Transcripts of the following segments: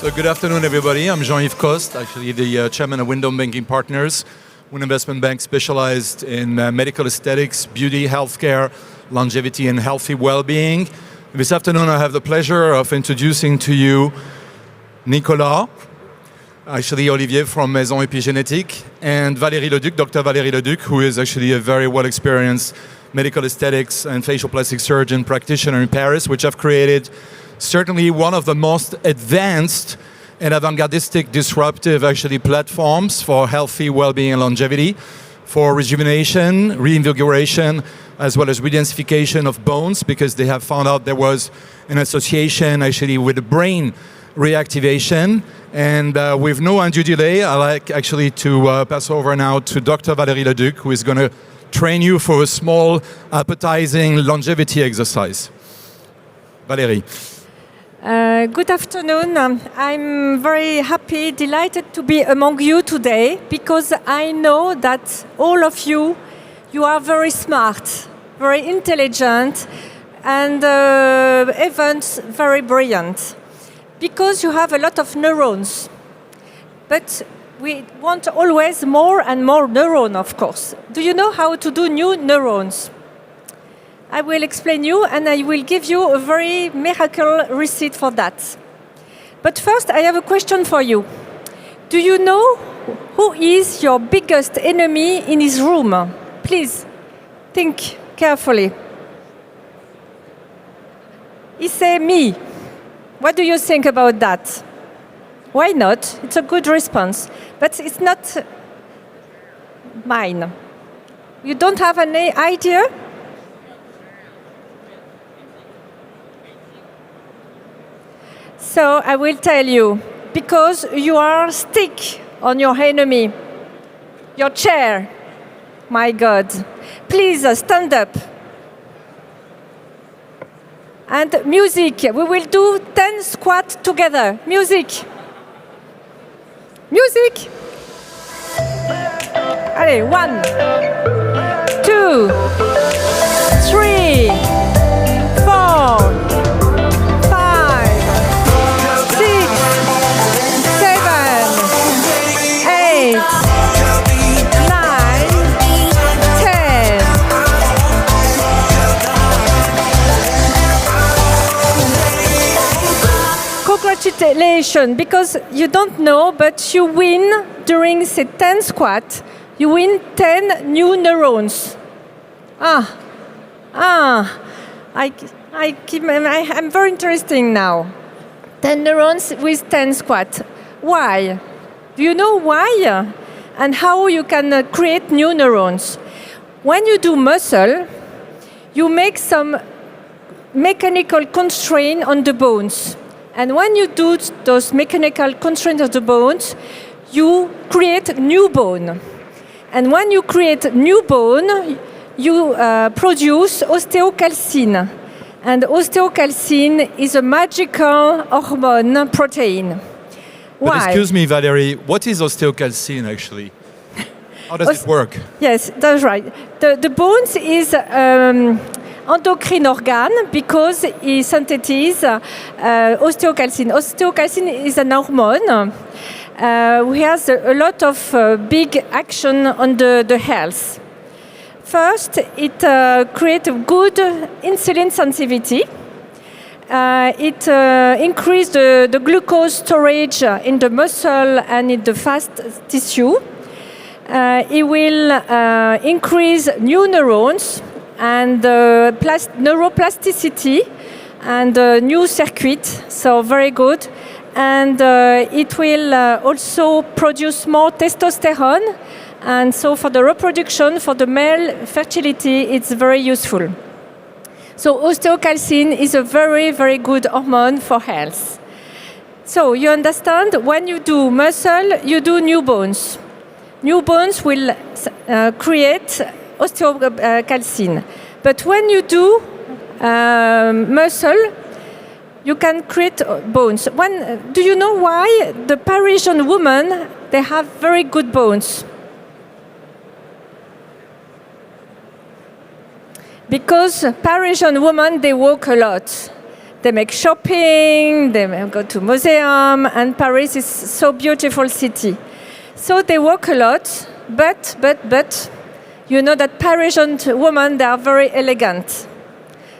So good afternoon, everybody. I'm Jean-Yves Coste, actually the chairman of WINDOME Banking Partners, an investment bank specialized in medical aesthetics, beauty, healthcare, longevity, and healthy well-being. This afternoon, I have the pleasure of introducing to you Nicolas, actually Olivier from Maison Epigenetic, and Valérie Leduc, Dr. Valérie Leduc, who is actually a very well-experienced medical aesthetics and facial plastic surgeon practitioner in Paris, which have created certainly one of the most advanced and avant-gardistic disruptive actually platforms for healthy well-being and longevity, for rejuvenation, reinvigoration, as well as redensification of bones, because they have found out there was an association actually with the brain reactivation. And with no undue delay, I'd like actually to pass over now to Dr. Valérie Leduc, who is going to train you for a small appetizing longevity exercise. Valérie. Good afternoon. I'm very happy, delighted to be among you today because I know that all of you are very smart, very intelligent, and even very brilliant because you have a lot of neurons. But we want always more and more neurons, of course. Do you know how to do new neurons? I will explain you and I will give you a very miracle receipt for that. But first, I have a question for you. Do you know who is your biggest enemy in his room? Please, think carefully. He said me. What do you think about that? Why not? It's a good response. But it's not mine. You don't have any idea? So I will tell you, because you are stick on your enemy, your chair. My God. Please stand up. And music. We will do 10 squats together. Music. Music. Allez, 1, 2, 3, 4. 'Congratulations, because you don't know, but you win during the 10 squat, you win 10 new neurons. I'm very interested now. 10 neurons with 10 squat. Why? Do you know why? And how you can create new neurons? When you do muscle, you make some mechanical constraint on the bones. And when you do those mechanical constraints of the bones, you create new bone. And when you create new bone, you produce osteocalcine. And osteocalcine is a magical hormone protein. But Why? excuse me, Valérie, what is osteocalcine actually? How does it work? Yes, that's right. The bones is endocrine organ because it synthesizes osteocalcine. Osteocalcine is an hormone. We has a lot of big action on the health. First, it creates good insulin sensitivity. It increases the glucose storage in the muscle and in the fat tissue. It will increase new neurons and neuroplasticity and new circuit, so very good. And it will also produce more testosterone, and so for the reproduction, for the male fertility, it's very useful. So osteocalcine is a very, very good hormone for health. So you understand, when you do muscle, you do new bones. New bones will create osteocalcine. But when you do muscle, you can create bones. Do you know why the Parisian women, they have very good bones? Because Parisian women, they walk a lot. they make shopping, they go to museum, and Paris is so beautiful city. So they work a lot, but, you know that Parisian women, they are very elegant.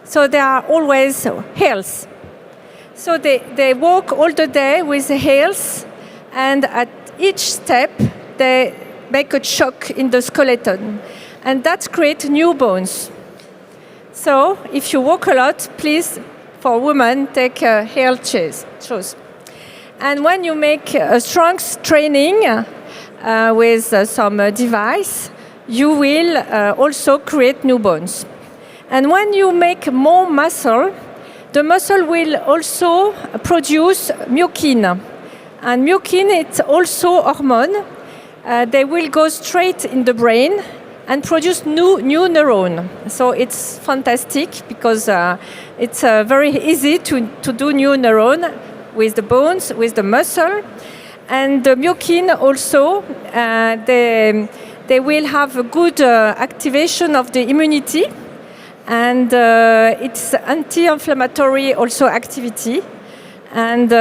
So they are always heels. So they walk all the day with the heels, and at each step, they make a shock in the skeleton. And that creates new bones. So if you walk a lot, please, for women, take heel shoes. And when you make a strong training with some device, you will also create new bones. And when you make more muscle, the muscle will also produce myokine. And myokine is also hormone. They will go straight in the brain and produce new neuron. So it's fantastic because it's very easy to do new neuron with the bones, with the muscle. And the myokine also, they will have a good activation of the immunity, and it's anti-inflammatory also activity. And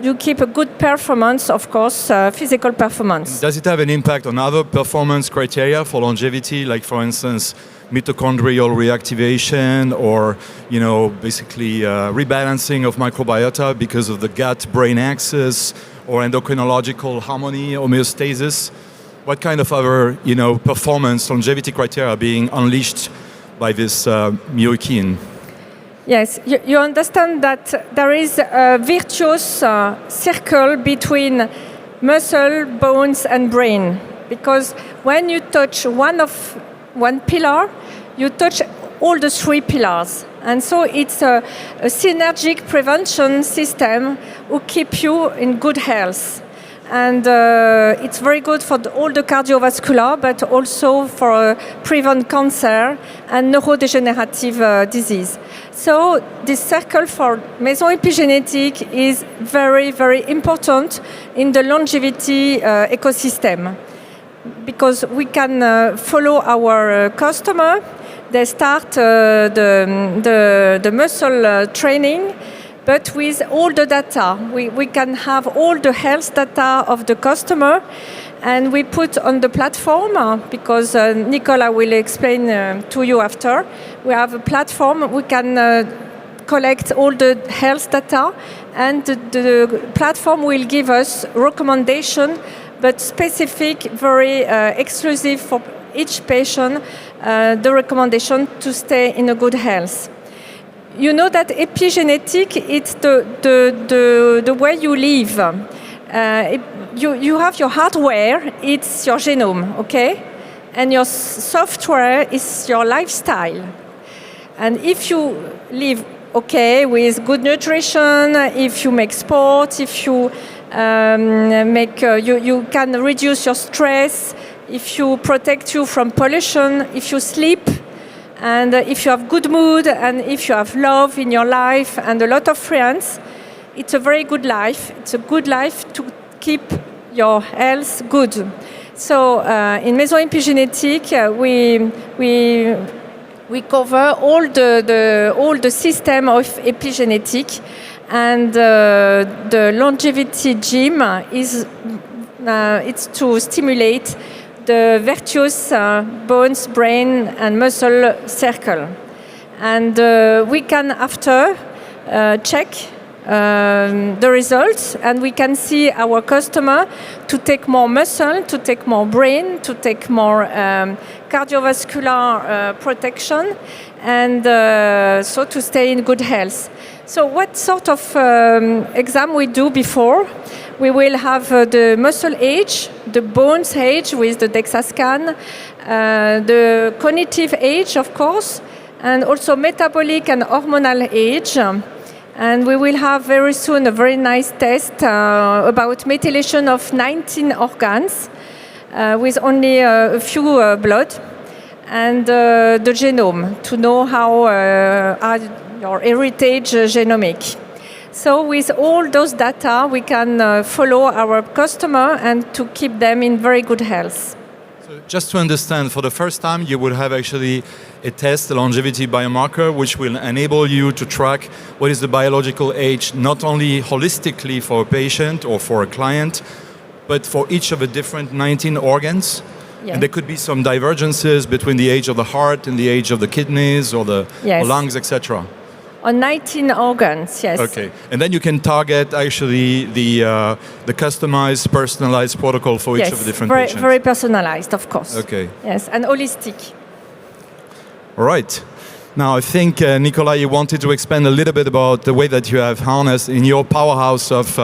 you keep a good performance, of course, physical performance. Does it have an impact on other performance criteria for longevity, like for instance, mitochondrial reactivation, or basically rebalancing of microbiota because of the gut-brain axis, or endocrinological harmony, homeostasis? What kind of other performance longevity criteria are being unleashed by this myokine? Yes, you understand that there is a virtuous circle between muscle, bones, and brain. Because when you touch one pillar, you touch all the three pillars. And so it's a synergic prevention system who keep you in good health. And it's very good for all the cardiovascular, but also for prevent cancer and neurodegenerative disease. So this circle for Maison Epigenetic is very, very important in the longevity ecosystem, because we can follow our customer. They start the muscle training, but with all the data. We can have all the health data of the customer, and we put on the platform, because Nicolas will explain to you after. We have a platform, we can collect all the health data, and the platform will give us recommendation, but specific, very exclusive for each patient, the recommendation to stay in a good health. You know that epigenetic, it's the way you live. You have your hardware, it's your genome, okay? And your software is your lifestyle. And if you live okay with good nutrition, if you make sport, if you you can reduce your stress, if you protect you from pollution, if you sleep, and if you have good mood, and if you have love in your life and a lot of friends, it's a very good life. It's a good life to keep your health good. So in Maison Epigenetic, we cover all the system of epigenetic, and the longevity gym is it's to stimulate the virtuous bones, brain, and muscle circle. And we can after check the results, and we can see our customer to take more muscle, to take more brain, to take more cardiovascular protection, and so to stay in good health. So what sort of exam we do before? We will have the muscle age, the bones age with the DEXA scan, the cognitive age, of course, and also metabolic and hormonal age. And we will have very soon a very nice test about methylation of 19 organs with only a few blood, and the genome to know how your heritage genomic. So with all those data, we can follow our customer and to keep them in very good health. Just to understand, for the first time, you would have actually a test, a longevity biomarker, which will enable you to track what is the biological age, not only holistically for a patient or for a client, but for each of the different 19 organs. Yeah. And there could be some divergences between the age of the heart and the age of the kidneys or the Yes. lungs, etc. On 19 organs, yes. Okay, and then you can target actually the customized, personalized protocol for each Yes, of the different very, patients. very personalized, of course. Okay. Yes, and holistic. All right. Now, I think, Nicolas, you wanted to expand a little bit about the way that you have harnessed in your powerhouse of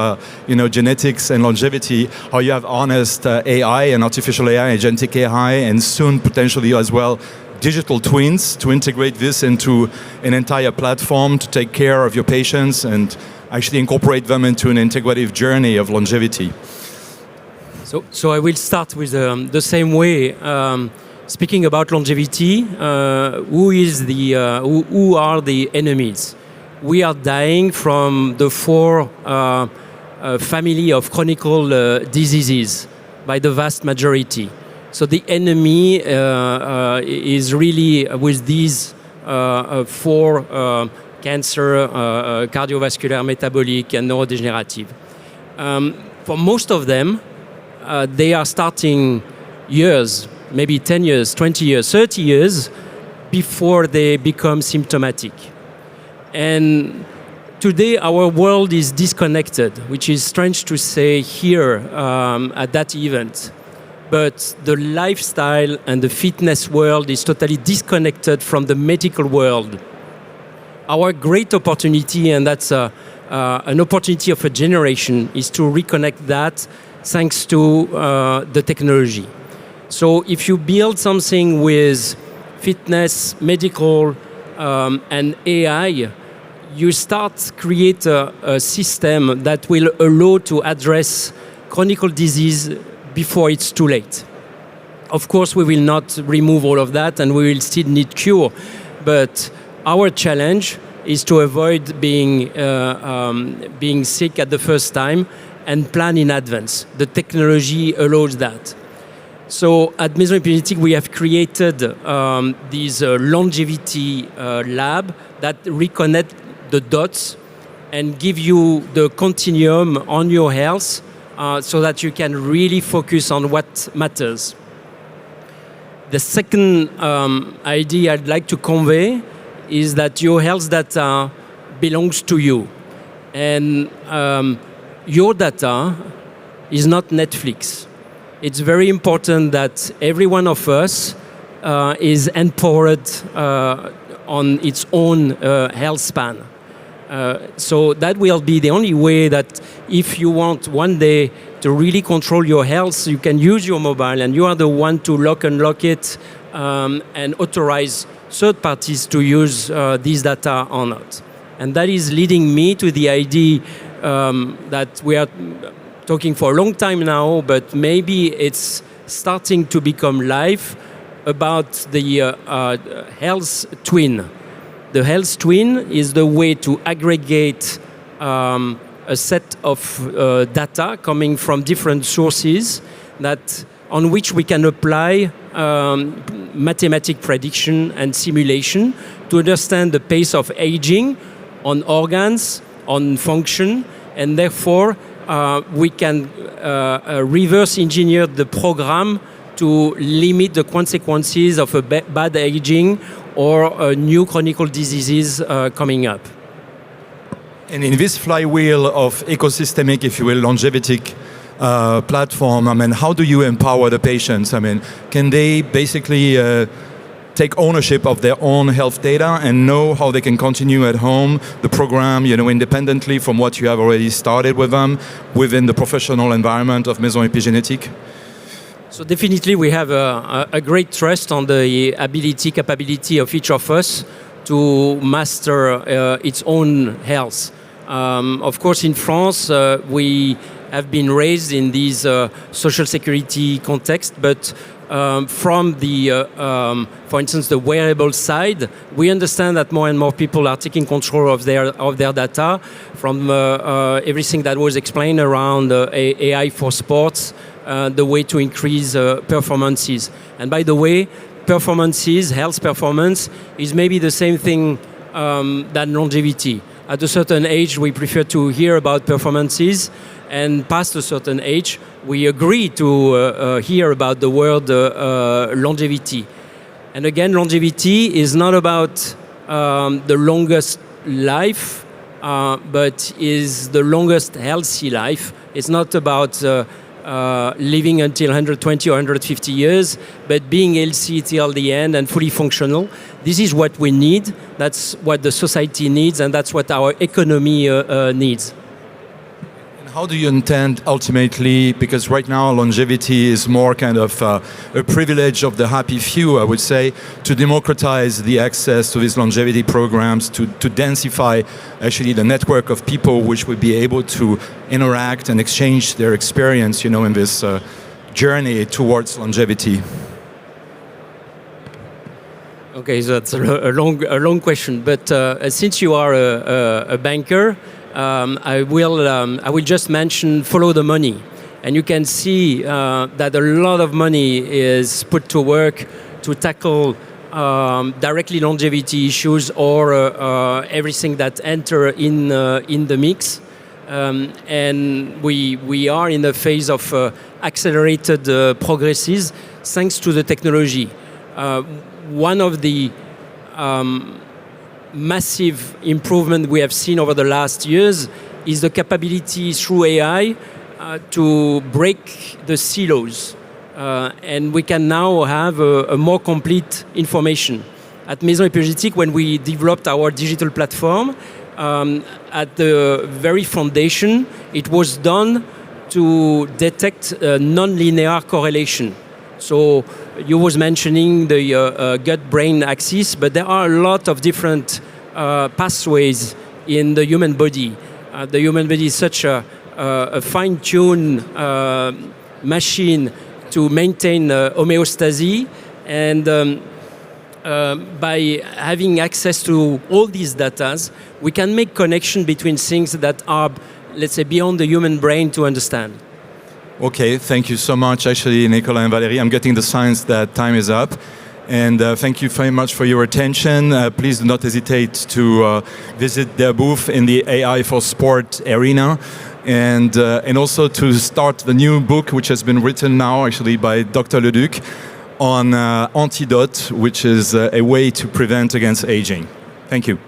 genetics and longevity, how you have harnessed AI and artificial AI, agentic AI, and soon potentially as well digital twins to integrate this into an entire platform to take care of your patients and actually incorporate them into an integrative journey of longevity. So I will start with the same way. Speaking about longevity, who are the enemies? We are dying from the four family of chronic diseases by the vast majority. So the enemy is really with these four cancer, cardiovascular, metabolic, and neurodegenerative. For most of them, they are starting years, maybe 10 years, 20 years, 30 years before they become symptomatic. And today our world is disconnected, which is strange to say here at that event. But the lifestyle and the fitness world is totally disconnected from the medical world. Our great opportunity, and that's an opportunity of a generation, is to reconnect that thanks to the technology. So if you build something with fitness, medical, and AI, you start create a system that will allow to address chronic disease before it's too late. Of course, we will not remove all of that, and we will still need cure. But our challenge is to avoid being sick at the first time and plan in advance. The technology allows that. So at Maison Epigenetic, we have created this longevity lab that reconnect the dots and give you the continuum on your health so that you can really focus on what matters. The second idea I'd like to convey is that your health data belongs to you. And your data is not Netflix. It's very important that every one of us is empowered on its own health span. So that will be the only way that if you want one day to really control your health, you can use your mobile and you are the one to lock and unlock it and authorize third parties to use these data or not. And that is leading me to the idea that we are talking for a long time now, but maybe it's starting to become live about the health twin. The health twin is the way to aggregate a set of data coming from different sources on which we can apply mathematic prediction and simulation to understand the pace of aging on organs, on function, and therefore we can reverse engineer the program to limit the consequences of a bad aging or new chronic diseases coming up. And in this flywheel of ecosystemic, if you will, longevity platform, I mean, how do you empower the patients? I mean, can they basically take ownership of their own health data and know how they can continue at home the program, independently from what you have already started with them within the professional environment of Maison Epigenetic? So definitely we have a great trust on the capability of each of us to master its own health. Of course, in France, we have been raised in this social security context, but from the, for instance, the wearable side, we understand that more and more people are taking control of their data from everything that was explained around AI for sports, the way to increase performances. And by the way, performances, health performance, is maybe the same thing than longevity. At a certain age, we prefer to hear about performances, and past a certain age, we agree to hear about the word longevity. And again, longevity is not about the longest life, but is the longest healthy life. It's not about living until 120 or 150 years, but being healthy till the end and fully functional. This is what we need, that's what the society needs, and that's what our economy needs. How do you intend ultimately, because right now longevity is more kind of a privilege of the happy few, I would say, to democratize the access to these longevity programs, to densify actually the network of people which would be able to interact and exchange their experience, in this journey towards longevity? Okay, so that's a long question, but since you are a banker, I will just mention follow the money, and you can see that a lot of money is put to work to tackle directly longevity issues or everything that enter in the mix, and we are in a phase of accelerated progresses thanks to the technology. One of the massive improvement we have seen over the last years is the capability through AI to break the silos. And we can now have a more complete information. At Maison Epigenetic, when we developed our digital platform, at the very foundation, it was done to detect non-linear correlation. So you was mentioning the gut-brain axis, but there are a lot of different pathways in the human body. The human body is such a fine-tuned machine to maintain homeostasis, and by having access to all these data, we can make connection between things that are, let's say, beyond the human brain to understand. Okay, thank you so much, actually, Nicolas and Valérie. I'm getting the signs that time is up. And thank you very much for your attention. Please do not hesitate to visit their booth in the AI for Sport arena. And also to start the new book, which has been written now, actually, by Dr. Leduc, on antidote, which is a way to prevent against aging. Thank you.